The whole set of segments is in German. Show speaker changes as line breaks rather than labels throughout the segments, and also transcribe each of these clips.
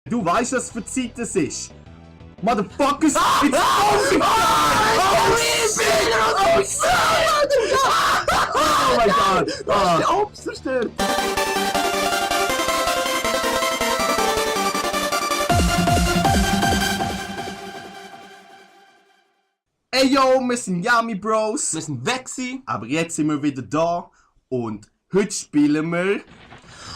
Du weißt, was für Zeit das ist. Motherfuckers, it's over! Oh my god!
Du hast den Obst zerstört!
Ey yo, wir sind Yummy Bros.
Wir sind weg gewesen.
Aber jetzt sind wir wieder da und heute spielen wir...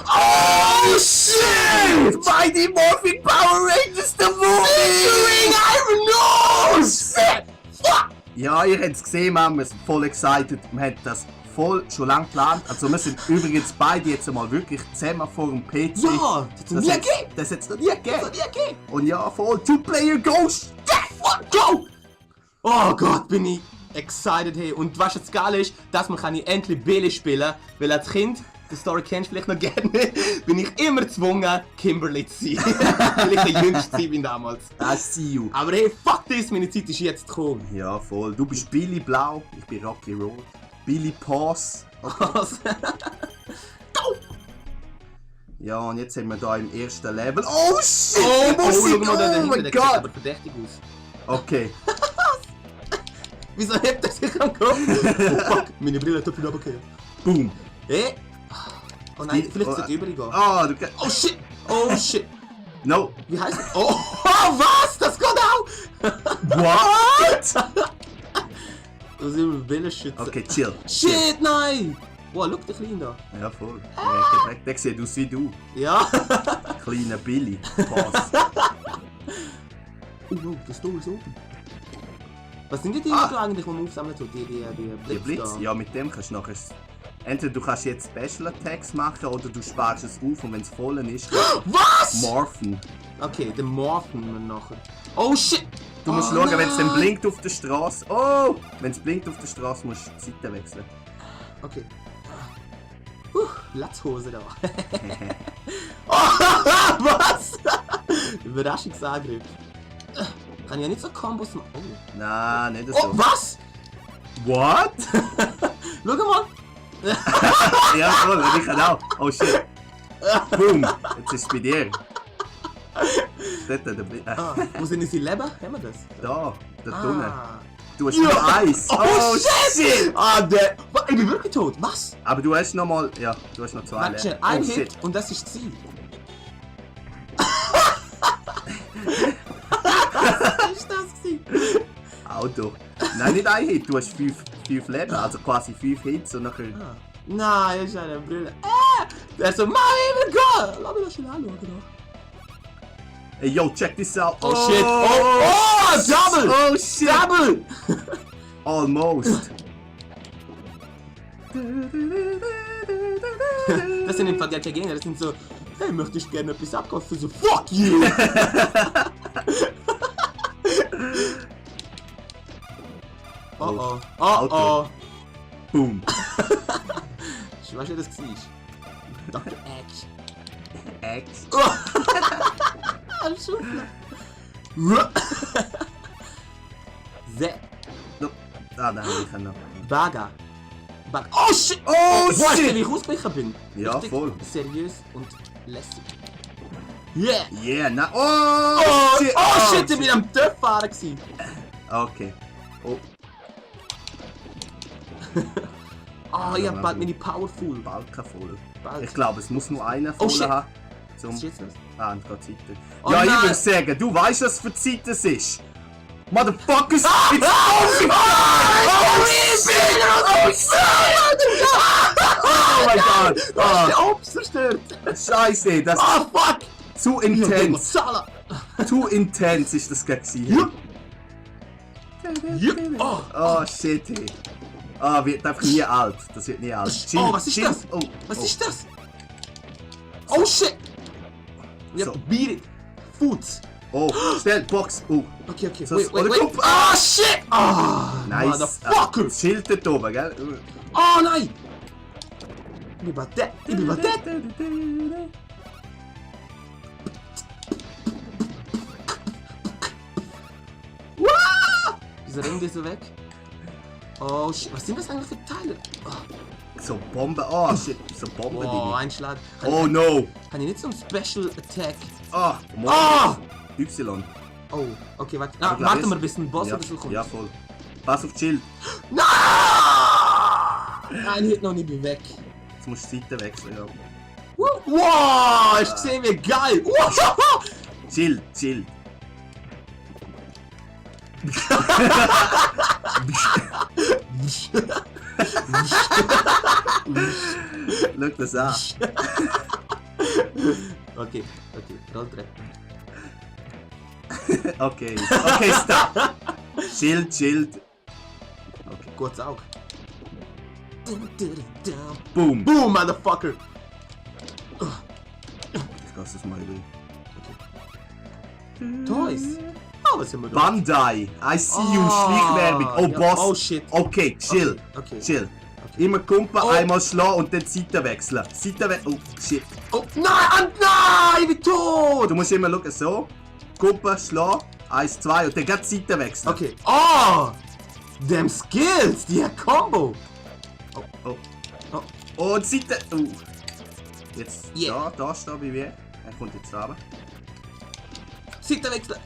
Oh shit!
Mighty Morphin Power Rangers the Movie!
Iron Nose! Fuck!
Ja, ihr habt es gesehen, Mann, wir sind voll excited. Wir haben das voll schon lange geplant. Also wir sind übrigens beide jetzt einmal wirklich zusammen vor dem PC.
Ja, das hat es noch nie gegeben!
Das hat es noch nie gegeben!
gegeben!
Und ja, voll Two-Player Ghost!
Go! Oh Gott, bin ich excited, hey. Und was jetzt geil ist, dass man endlich Billy spielen kann, weil als Kind, die Story kennst du vielleicht noch gerne, bin ich immer gezwungen, Kimberly zu sein. Weil ich der Jüngste bin damals.
I see you.
Aber hey, fuck this, meine Zeit ist jetzt gekommen.
Ja, voll. Du bist Billy Blau, ich bin Rocky Road. Billy Paws.
Was? Go!
Ja, und jetzt sind wir da im ersten Level. Oh shit!
Oh,
die Musik!
schau mal, der
Oh mein
sieht
Gott!
aber verdächtig aus.
Okay.
Wieso hebt er sich am Kopf? Oh fuck, meine Brille hat dafür runtergefallen.
Boom.
Hey! Oh nein, vielleicht sollte ich übergehen.
Ah, du kannst...
Oh shit! Oh shit!
No.
Wie heißt das? Oh, was? Das geht auch!
What?
Da sind wir Willenschützen.
Okay, chill.
Shit, nein! Wow, schau den Kleinen da.
Ja, voll. Ja, der sieht aus wie du.
Ja.
Kleiner Billy. Paws.
Oh, das Tor ist open. Was sind die Dinge, die du eigentlich aufsammeln tust? Die
Blitz? Ja, mit dem kannst du nachher... Entweder du kannst jetzt Special Attacks machen oder du sparst es auf und wenn es voll ist,
was?
morphen.
Okay, den morphen wir nachher. Oh shit!
Du musst schauen, wenn es dann blinkt auf der Straße. Oh! Wenn es blinkt auf der Straße, musst du die Seite wechseln.
Okay. Latzhose da. Oh, was? Überraschungsangriff. Kann ich ja nicht so Kombos machen. Oh.
Nein, nicht so.
Oh, was?
What?
Schau mal.
Ja, voll, ich kann auch. Oh shit. Boom. Jetzt ist es bei dir. Dort, der Blitz.
Wo sind unsere Leben? Haben wir das?
Da, da unten.
Ah.
Du hast nur Eis.
Oh, shit! Ah, der... Ich bin wirklich tot. Was?
Aber du hast noch mal... Ja, du hast noch zwei.
Warte schnell, ein
Oh,
Hit
shit.
und das ist Ziel. Was ist das gewesen?
Auto. Nein, nicht ein Hit. Du hast fünf Leben, also quasi 5 Hits und nachher...
Ah. Nein, das ist eine Brille. Der ist so, mein Gott! Lass mich das schnell anschauen.
Hey, yo, check this out.
Oh shit! Oh, Double!
Oh shit!
Double!
Almost.
Das sind im Fall die Gegner, das sind so, hey, möchtest du gerne etwas abkaufen? So, fuck you! Oh oh, oh
Auto.
oh.
Boom.
Ich weiß nicht, was das war. Dr. Edge.
X.
Am Schuffler. Se.
Ah, da habe ich noch.
Baga. Oh shit!
Oh
Weißt du,
shit!
wie ich ausgewichen bin?
Ja,
Richtig
voll.
seriös und lässig. Yeah!
Yeah, na. Oh,
Oh
shit!
shit, ich bin am Töpffahren gewesen.
Okay. Oh,
Oh, ich hab bald meine Powerful.
Balken voll.
Bald.
Ich glaube, es muss nur einer
Oh,
voll
shit.
haben.
Was
Zum...
ist jetzt los?
Ah, und gerade Zeit.
Oh,
Ja, ich
nein.
würde sagen, du weißt, was für Zeit es ist. Motherfuckers!
Ah!
It's over! Oh mein Gott!
Du hast den Obst zerstört!
Scheiße, das
Oh fuck!
ist zu intens.
Zahlen!
Zu intens ist das gewesen.
Ja. Oh.
Oh shit, hey. Ah, wird einfach nie alt. Das wird nie alt.
Oh, was ist
Chill.
das?
Oh,
Was
oh.
ist das? Oh shit! Ja,
So.
beat it! Foods!
Oh, schnell, Box. Oh,
Okay, okay,
So,
wait,
oder
wait,
guck.
wait! Ah, shit! Ah,
nice.
motherfucker!
Das Schild dort oben, gell?
Oh nein! Ich bin bald dead! Ich bin bald dead! Wieso rennen die so weg? Oh shit, was sind das eigentlich für Teile?
So Bombe. Oh shit, so Bombe.
Oh, ein Schlag.
Oh no.
Kann ich nicht so einen Special Attack
Ah!
Ah!
Y.
Oh, okay, warte.
Ich glaub,
Warten
es-
wir, bis ein Boss
ja,
oder so kommt.
Ja, voll. Pass auf, chill.
Nein! Nein, ich hätte noch nicht bin weg.
Jetzt musst du die Seite wechseln, ja.
Wow, hast du gesehen, wie geil? Wow.
Chill, chill. Schau das an.
Okay, Rolltreppe.
Okay, okay, stop. Chill. Okay,
Gutes Auge.
boom.
Boom, motherfucker!
Ich lasse es mal über.
Toys! Oh, was haben wir da?
Bandai, I see you, Schleichwerbung. Oh,
ja.
Boss.
Oh shit.
Okay, chill.
Okay.
Chill. Immer Kumpel,
Oh.
einmal schlagen und dann die Seite wechseln. Oh, shit.
Oh, nein, nein, ich bin tot!
Du musst immer schauen, so. Kumpel, schlagen, 1, 2 und dann geht die Seite wechseln.
Okay. Oh! Damn Skills, die Combo!
Oh, und Seite. Jetzt
Yeah.
da steht bei mir. Er kommt jetzt runter.
Seite wechseln!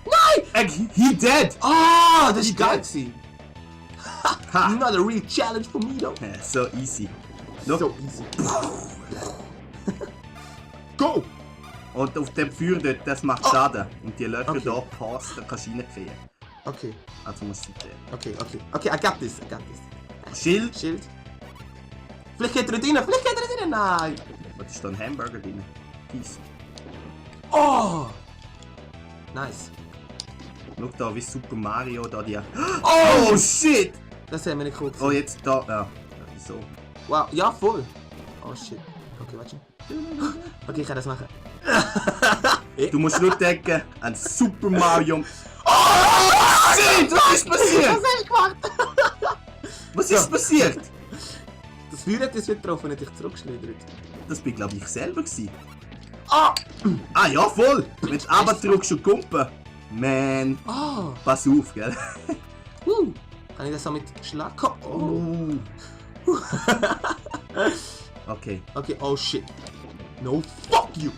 Nein!
He dead!
Ah, das ist
Wie
geil
geil.
gewesen.
Ha!
Not a real challenge for me though.
So easy. Schau.
So easy. Go!
Und auf dem Feuer dort, das macht Schaden. Und die Löcher
Okay.
da passt, da kannst du reingehen.
Okay,
Also musst du Seite.
okay, I got this.
Schild.
Schild. Vielleicht geht er nicht rein, nein!
Was ist da ein Hamburger drin? Peace.
Oh! Nice.
Schau da, wie Super Mario da die.
Oh!
Oh shit!
Das haben wir nicht kurz.
Oh, jetzt da. Ja. So.
Wow, ja, voll. Oh shit. Okay, warte. Okay, ich kann das machen.
Du musst nur denken an Super Mario. Oh shit! Was ist passiert?
Was hab ich gemacht?
Was ist passiert?
Das Feuer hat uns wieder getroffen, hätte ich zurückgeschleudert.
Das bin glaube ich selber gewesen.
Ah!
Ah ja, voll! Wenn du runter und kumpen. Man,
Ah!
pass auf, gell?
Kann ich das auch mit Schlag? Oh!
Okay.
Okay, oh shit. No, fuck you!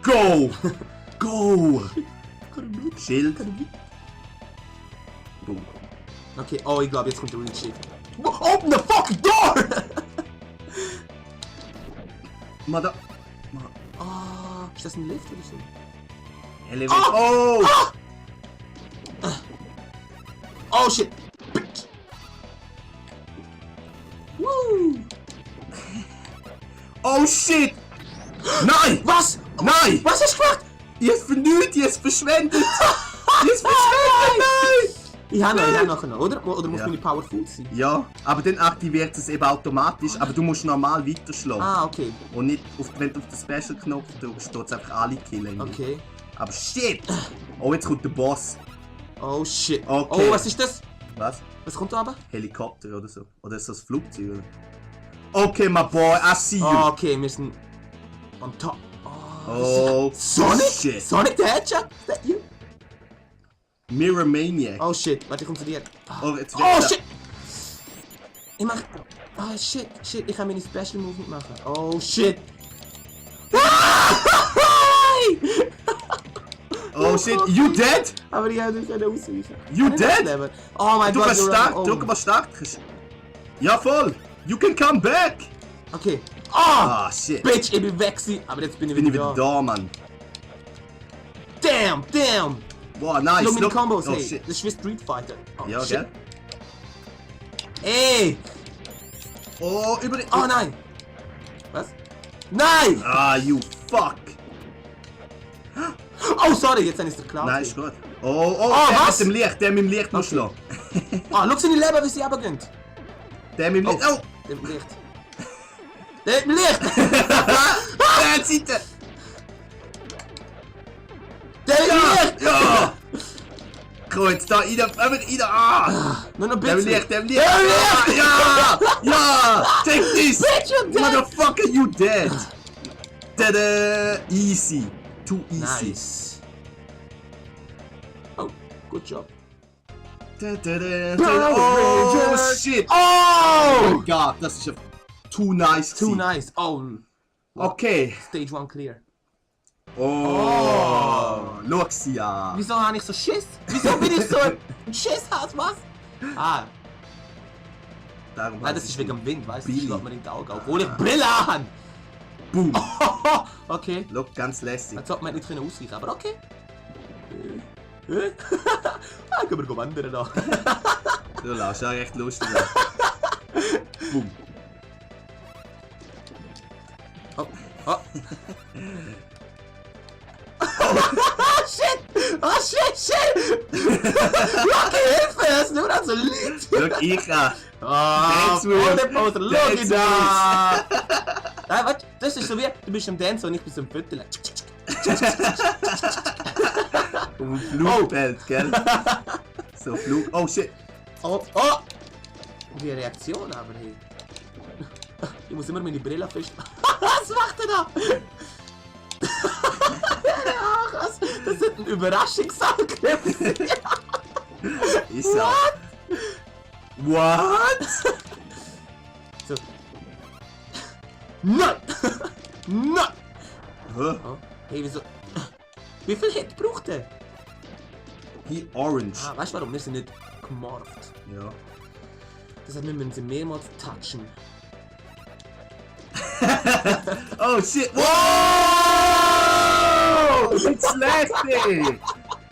Go! Go! Schild. Boom.
Okay, oh, ich glaube, jetzt kommt der Real Shit. Open the fucking door!
Mother.
Ah, ist das ein Lift oder so?
Elevator. Oh!
Oh shit! Bitch! Woo!
Oh shit! Nein!
Was?
Nein!
Was hast du gemacht?
Ihr ist vernünftig, ihr ist verschwendet! Ihr ist verschwendet! Nein!
Ich habe noch, oder? Oder muss
Ja.
meine Power full sein?
Ja, aber dann aktiviert es eben automatisch, aber du musst normal weiterschlagen.
Ah, okay.
Und nicht, wenn du auf den Special-Knopf drückst, steht es einfach alle killen.
Okay.
Aber shit! Oh, jetzt kommt der Boss.
Oh shit.
Okay.
Oh, was ist das?
Was?
Was kommt da aber?
Helikopter oder so. Oder ist das ein Flugzeug? Oder? Okay, my boy, I see you.
Oh, okay, wir sind on top.
Oh,
Sonic?
shit.
Sonic the Hedgehog? Is that you?
Mirror Maniac.
Oh shit, warte, ich komm zu dir.
Oh, jetzt
Oh
wird-
shit! Ich mach... Oh shit, ich kann meine Special Move nicht machen. Oh shit!
Oh shit, you dead?
Aber ich habe nicht ausweichen.
You
Kann ich das
dead?
nehmen? Oh mein
Du
Gott,
kannst
you're
stark,
on-
drück mal stark. Ja, voll. You can come back.
Okay. Oh!
Ah, shit.
Bitch, ich bin weg gewesen, aber jetzt bin ich
Bin ich
wieder
wieder da, Mann.
Damn, damn!
Wow, nice.
Schau meine
Look.
Combos,
Oh
hey.
shit.
Das ist wie Street Fighter. Oh,
Ja,
shit.
gell?
Ey!
Oh, über die...
Oh nein! Was? Nein!
Ah, you fuck.
Oh, sorry, jetzt habe ich es geklaut.
Nein, ist gut. Oh, oh,
Ah,
der
was?
mit dem Licht, der mit dem Licht muss
Okay.
schlagen.
Ah, schau seine Leben, wie sie runtergehen.
Der mit dem Licht. Oh!
Der mit dem Licht. Der mit dem Licht!
Der Seite!
Der mit dem
Ja!
Licht!
Ja! Komm jetzt da rein, einfach rein! Ah!
Nur noch ein
Der mit
bisschen.
Licht, der mit Licht! Ja! Ja! Take this!
Bitch, you're dead!
Motherfucker, you dead! Tada! Easy. Too easy.
Nice. Oh, good job.
Da, da, da,
Power
da. Oh
Rangers.
shit! Oh
Oh!
my god, das ist ein... too nice.
Too
gewesen.
nice. Oh.
Okay.
Stage 1 clear.
Oh. Schau sie an.
Wieso habe ich so Schiss? Wieso bin ich so ein Schisshals, was? Ah,
Darum
nein,
heißt
das
es
ist wegen dem Wind, weißt du? Das
Billy.
schlägt mir in die Augen, obwohl ich Brille habe.
Boom.
Okay.
Schau, ganz lässig.
Als ob man nicht ausweichen können, aber okay. Ah, können wir wandern da.
Du lässt ja recht lustig aus. Boom.
Oh, oh. Ah, shit! Ah, shit! Okay, Hilfe! Das ist nur noch so lieb!
Schau, ich an.
Ah,
Dance with-
ohne Poster, schau
Dance
ihn da! Nein, warte, das ist so wie, du bist am Dance und ich bin so am Viertel.
Um Flugfeld, gell? So, Flug. Oh shit.
Oh, oh! Die Reaktion aber, hey. Ich muss immer meine Brille festmachen. Was macht er da? Ach, das ist ein Überraschungsangriff.
Ist er. What?
So. Nein! Nein!
Hä?
Oh, hey, wieso? Wie viel Hit braucht er?
He orange.
Ah, weißt du warum? Wir sind nicht gemorpht.
Ja.
Deshalb müssen sie mehrmals touchen.
Oh shit. Wow! Nicht schlecht, ey.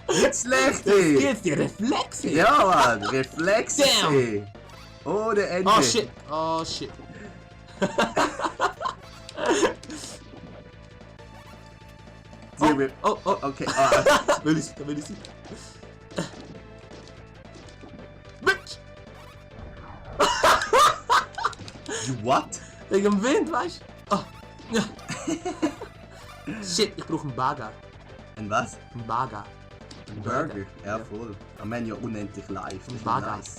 Nicht schlecht, ey.
Jetzt die Reflexe!
Ja, Mann. Reflexe,
Damn.
ey. Ohne Ende.
Oh shit! Oh shit!
Die wir-
Oh, oh,
Okay. Ah.
will ich sie? Bitch!
You what?
Wegen dem Wind, weißt du? Oh. Ja. Shit, ich brauche einen Bagger.
Ein was?
Einen Bagger.
Ein Burger. Ja, voll. Am Ende ja unendlich live. Das ist
Bagger.
nice.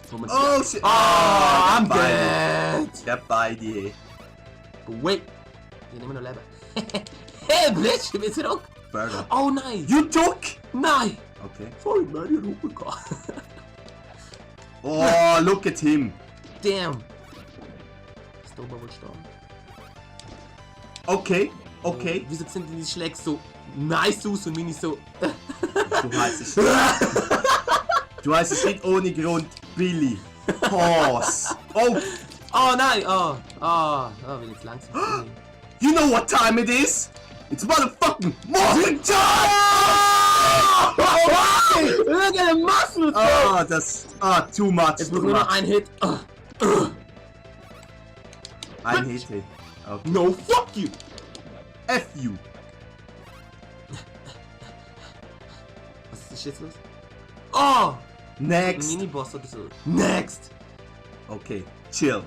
Wo man
Oh shit.
Oh, I'm
beide.
dead!
Ich hab beide, ey.
But wait! Ich nehme noch Leben. Hey, Blitz, ich bin zurück!
Burger.
Oh nein!
You took?
Nein!
Okay.
Voll Mario Rubica.
Oh, look at him.
Damn! Ist da oben wohl stehen?
Okay. Okay.
Wieso sehen die Schläge so nice aus und meine so...
Du heißt es. Du heißt es nicht ohne Grund Billy. Pause. Oh,
Oh nein! Oh! Oh! Oh, bin jetzt langsam.
you know what time it is? It's motherfucking morning time!
Look at the muscles!
Ah, das. Ah, too much.
Jetzt
Too
braucht nur noch
much.
ein Hit.
Ein Hit, hey. Okay.
No, fuck you!
F you.
Was ist jetzt los? Oh! Ein
Next.
Miniboss oder so. Next!
Okay, chill.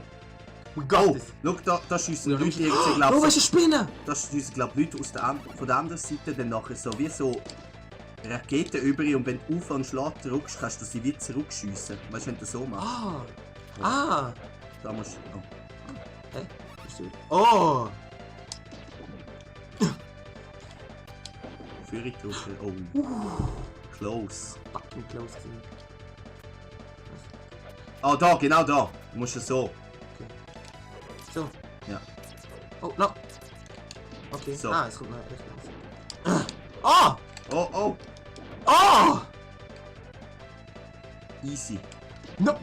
We got
Oh,
this!
look, da schiessen
Ja,
Leute irgendwie,
Oh,
glaub
was ist eine Spinne?
da schiessen, glaub Leute aus der von der anderen Seite dann nachher so wie so Raketen über und wenn du auf einen Schlag drückst, kannst du sie wieder zurückschiessen. Weißt du, wenn du so machst?
Ah! Ah!
Da musst du. Oh.
Hä? Bist du... Oh!
Führung drücken. Oh. Close.
Fucking close gewesen.
Ah, da, genau da. Du musst es so.
So.
Ja.
Oh, no! Okay.
So.
Ah, es kommt noch recht langsam. Oh!
Oh, oh.
Oh!
Easy.
No!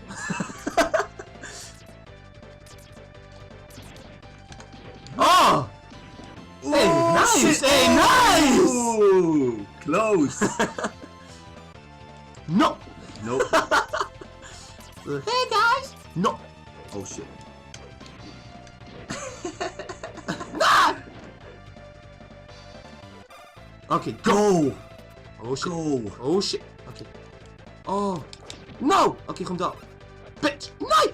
Oh! Hey, nice!
shit.
Hey, nice!
Oh, close.
No!
Nope.
Hey guys! No!
Oh shit.
Okay, go!
Go.
Oh shit!
Go.
Oh shit! Okay. Oh! No! Okay, komm da! Bitch! Nein!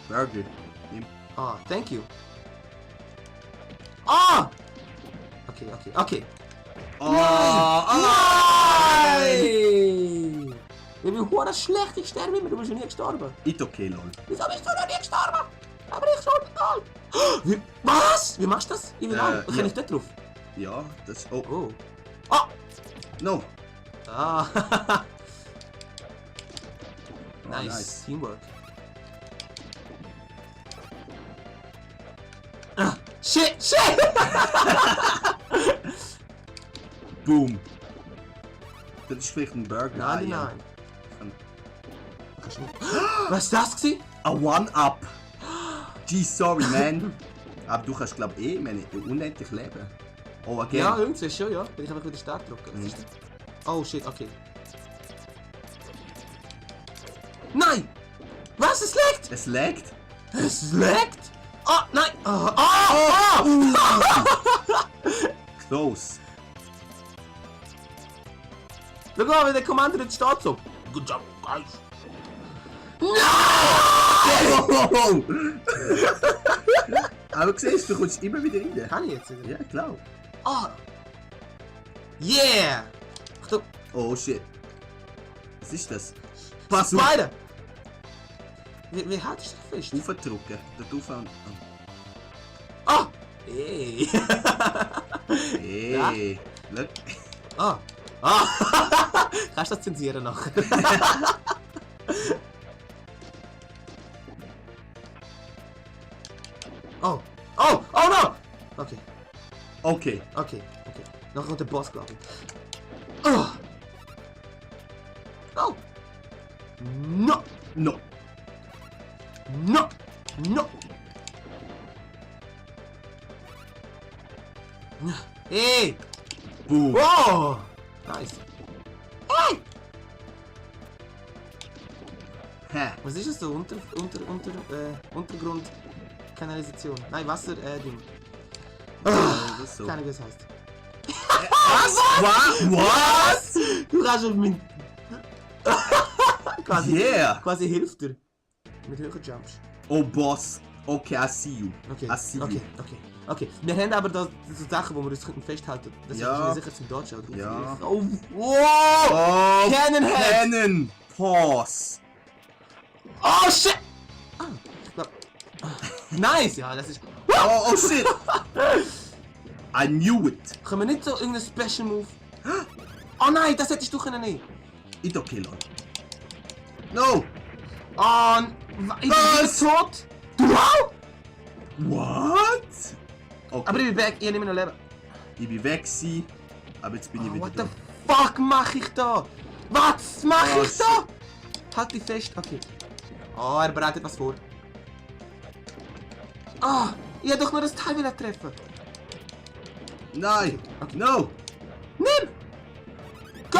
Burger. Nimm.
Ah, thank you. Ah! Okay, okay, okay.
Oh,
Nein! Ich bin hure schlecht, ich sterbe immer, du bist noch nie gestorben.
Ist okay, lol.
Wieso bist du noch nie gestorben? Aber ich schon total. Wie, was? Wie machst du das? Ich will auch. Kann
ja.
ich dort drauf?
Ja, das. Oh,
Oh. Ah!
no.
Ah. Nice. Teamwork. Ah, shit!
Boom. Das ist vielleicht ein Burger.
Nein. Was ist das gewesen?
A One-Up. Gee, sorry, man. Aber du kannst, glaube ich, unendlich leben. Oh, again.
Ja, irgendwie schon, ja. Wenn ich einfach wieder Start drücke. Oh shit, okay. Nein! Was? Es leckt!
Es laggt?
Es leckt! Oh, nein!
Close.
Schau mal, wie der Commander jetzt steht so. Good job, guys.
Oh! Aber du siehst, du kommst immer wieder rein.
Kann ich jetzt wieder?
Ja, klar.
Ah! Yeah! Achtung!
Oh shit. Was ist das? Pass auf!
Spider! Wie hältst du dich fest?
Aufdrücken. Dort auf und...
Ah! Ey!
Hey! Look.
Ah! Kannst du das zensieren nachher? Oh! Oh! Oh no! Okay.
Okay.
Nachher kommt der Boss, glaube ich. Oh! Oh! No!
No.
No! No! Hey!
Boom.
Wow! Nice. Hey!
Hä?
Was ist das so? Untergrundkanalisation? Nein, Wasser, Ding.
Das ist so.
Keine Ahnung, wie es heißt.
Was?
Du kannst auf mein... quasi,
Yeah!
quasi hilft dir. Mit höheren Jumps.
Oh, Boss. Okay, I see you.
Okay,
I see you.
okay. Wir haben aber da so Sachen, wo wir uns festhalten können. Das
Ja.
ist sicher zum Dodgen. Oder?
Ja.
Oh, wow!
Oh,
Cannonhead!
Cannon! Pause!
Oh, shit! Ah, ich glaub... Nice! Ja, das ist...
Oh, oh shit! I knew it!
Können wir nicht so irgendeinen Special Move... Oh nein, das hättest du können nicht!
Ich doch killen. No!
Oh, ich bin tot! Du auch?
What? Okay.
Aber ich bin back, ich habe nicht mehr noch Leben.
Ich bin weg gewesen, aber jetzt bin ich wieder
What
da.
the fuck mache ich da? Was mache
Oh,
ich da? Halt dich fest, okay. Oh, er bereitet was vor. Ah, ich hätte doch nur das Teil treffen.
Nein!
Okay.
No!
Nimm! Go!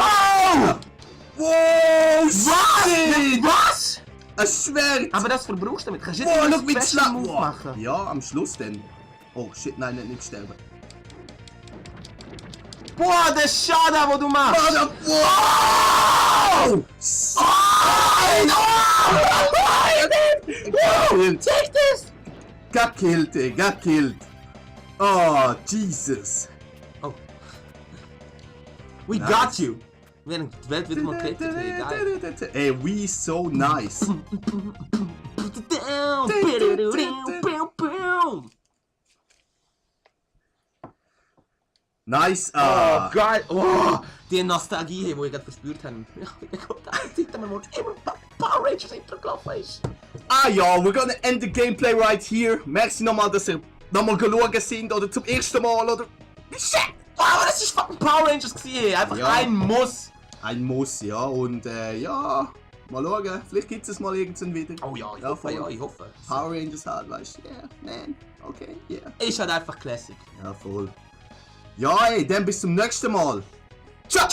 Wow! Shit!
Was?
Ein Schwert!
Aber das verbrauchst du damit. Kannst du jetzt
Boah,
einen
schau mit
Special
Schlag!
Move
Boah.
machen?
Ja, am Schluss dann. Oh shit, nein, nicht sterben.
Boah, der Schaden, den du machst!
Wow!
Nein! Take this!
Got killed. Oh, Jesus.
Oh. We
Nice.
got you! Wir haben die Welt wieder mal gerettet, hey, geil.
Hey, we so nice.
Put it down!
Nice.
Oh, geil! Oh, die Nostalgie, die wir gerade verspürt haben. Ja, wieder gut, eine Zeit, wenn man immer Power Rangers Intro gelaufen ist.
Ah ja, we're gonna end the gameplay right here. Merci nochmal, dass ihr nochmal geschaut sind oder zum ersten Mal oder... Shit!
Oh, aber das ist fucking Power Rangers gewesen, einfach
Ja.
ein Muss.
Ein Muss, ja. Und ja, mal schauen. Vielleicht gibt es mal irgendwann wieder.
Oh ja, ich
Ja,
hoffe,
voll.
ja, ich hoffe.
Power Rangers halt, weißt du? Yeah, man. Okay, yeah.
Ist halt einfach Classic.
Ja, voll. Ja, ey, dann bis zum nächsten Mal. Ciao, ciao!